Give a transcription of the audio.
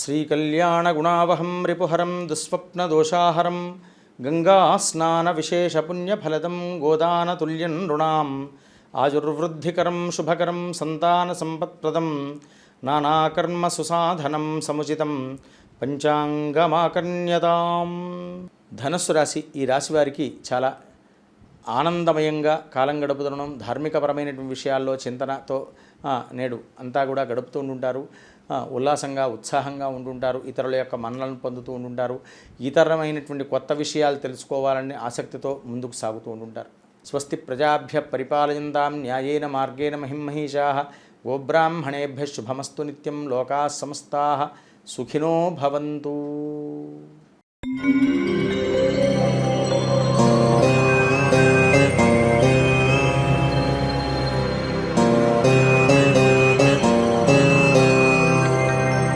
శ్రీకళ్యాణగుణావహం రిపుహరం దుస్వప్నదోషాహరం గంగాస్నానవిశేషపుణ్యఫలదం గోదానతుల్యం నృణాం ఆయుర్వృద్ధికరం శుభకరం సంతానసంపత్ప్రదం నానాకర్మసుసాధనం సముచితం పంచాంగమాకర్ణ్యతాం. ధనస్సు రాశి, ఈ రాశి వారికి చాలా ఆనందమయంగా కాలం గడుపుతుండడం, ధార్మికపరమైనటువంటి విషయాల్లో చింతనతో నేడు అంతా కూడా గడుపుతూ ఉంటుంటారు. ఉల్లాసంగా ఉత్సాహంగా ఉంటుంటారు. ఇతరుల యొక్క మన్నలను పొందుతూ ఉంటుంటారు. ఇతరమైనటువంటి కొత్త విషయాలు తెలుసుకోవాలని ఆసక్తితో ముందుకు సాగుతూ ఉంటుంటారు. స్వస్తి ప్రజాభ్య పరిపాలయంతాం న్యాయేన మార్గేణ మహిమహీషాః గోబ్రాహ్మణేభ్య శుభమస్తు నిత్యం లోకాః సమస్తాః సుఖినో భవంతు.